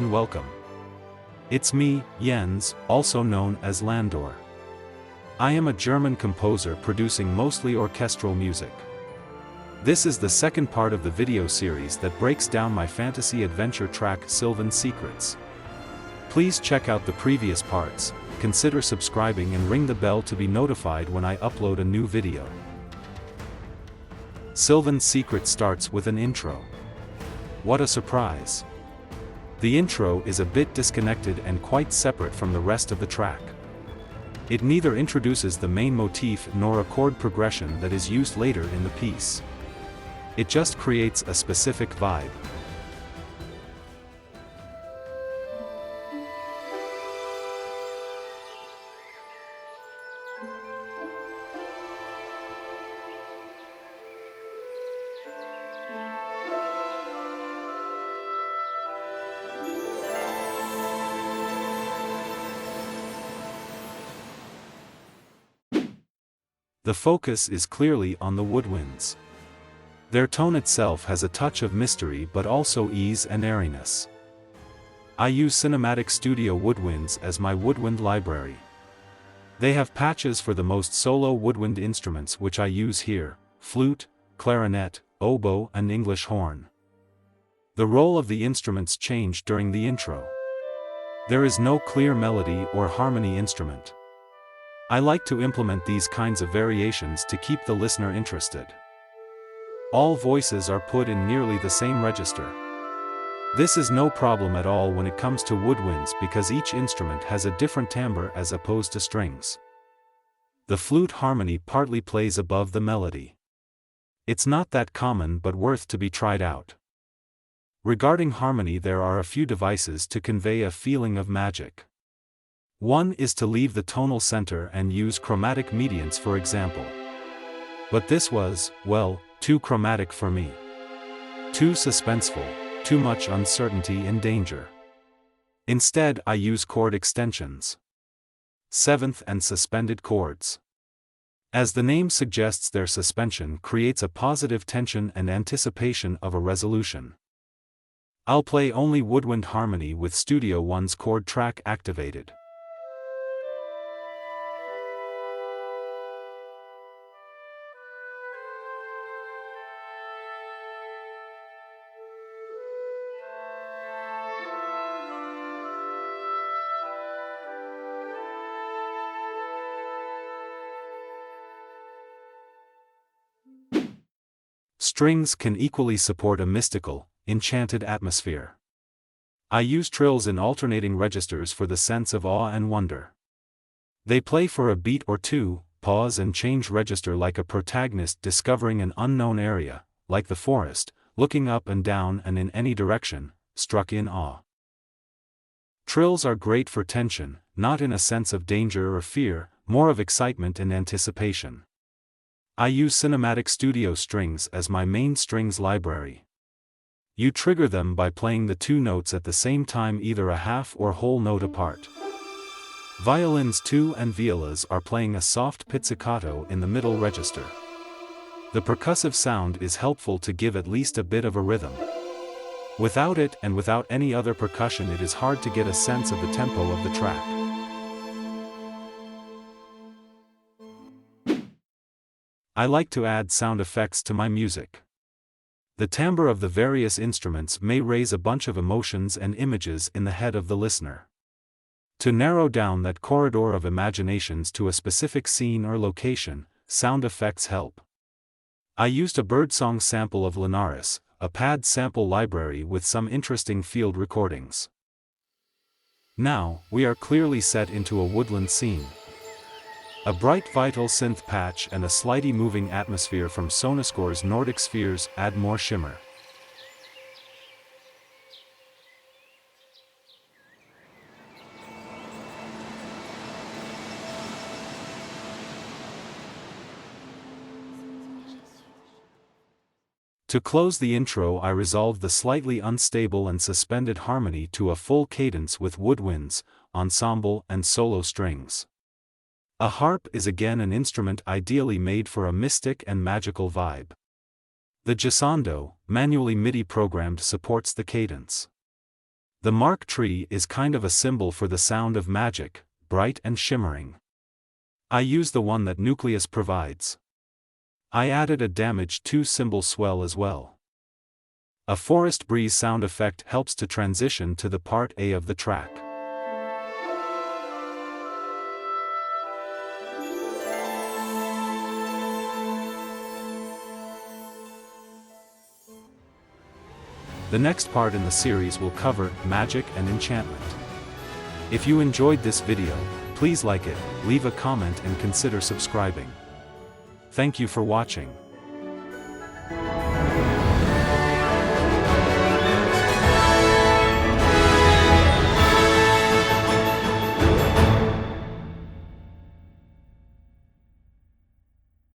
and welcome. It's me, Jens, also known as Landor. I am a German composer producing mostly orchestral music. This is the second part of the video series that breaks down my fantasy adventure track Sylvan Secrets. Please check out the previous parts, consider subscribing and ring the bell to be notified when I upload a new video. Sylvan Secret starts with an intro. What a surprise! The intro is a bit disconnected and quite separate from the rest of the track. It neither introduces the main motif nor a chord progression that is used later in the piece. It just creates a specific vibe. The focus is clearly on the woodwinds. Their tone itself has a touch of mystery but also ease and airiness. I use Cinematic Studio woodwinds as my woodwind library. They have patches for the most solo woodwind instruments which I use here: flute, clarinet, oboe and English horn. The role of the instruments change during the intro. There is no clear melody or harmony instrument. I like to implement these kinds of variations to keep the listener interested. All voices are put in nearly the same register. This is no problem at all when it comes to woodwinds because each instrument has a different timbre as opposed to strings. The flute harmony partly plays above the melody. It's not that common but worth to be tried out. Regarding harmony, there are a few devices to convey a feeling of magic. One is to leave the tonal center and use chromatic mediants, for example. But this was, well, too chromatic for me. Too suspenseful, too much uncertainty and danger. Instead, I use chord extensions. Seventh and suspended chords. As the name suggests, their suspension creates a positive tension and anticipation of a resolution. I'll play only woodwind harmony with Studio One's chord track activated. Strings can equally support a mystical, enchanted atmosphere. I use trills in alternating registers for the sense of awe and wonder. They play for a beat or two, pause and change register like a protagonist discovering an unknown area, like the forest, looking up and down and in any direction, struck in awe. Trills are great for tension, not in a sense of danger or fear, more of excitement and anticipation. I use Cinematic Studio strings as my main strings library. You trigger them by playing the two notes at the same time, either a half or whole note apart. Violins too and violas are playing a soft pizzicato in the middle register. The percussive sound is helpful to give at least a bit of a rhythm. Without it and without any other percussion, it is hard to get a sense of the tempo of the track. I like to add sound effects to my music. The timbre of the various instruments may raise a bunch of emotions and images in the head of the listener. To narrow down that corridor of imaginations to a specific scene or location, sound effects help. I used a birdsong sample of Linares, a pad sample library with some interesting field recordings. Now, we are clearly set into a woodland scene. A bright vital synth patch and a slightly moving atmosphere from Sonoscore's Nordic Spheres add more shimmer. To close the intro, I resolve the slightly unstable and suspended harmony to a full cadence with woodwinds, ensemble and solo strings. A harp is again an instrument ideally made for a mystic and magical vibe. The glissando, manually MIDI programmed, supports the cadence. The mark tree is kind of a symbol for the sound of magic, bright and shimmering. I use the one that Nucleus provides. I added a damage 2 cymbal swell as well. A forest breeze sound effect helps to transition to the part A of the track. The next part in the series will cover magic and enchantment. If you enjoyed this video, please like it, leave a comment and consider subscribing. Thank you for watching.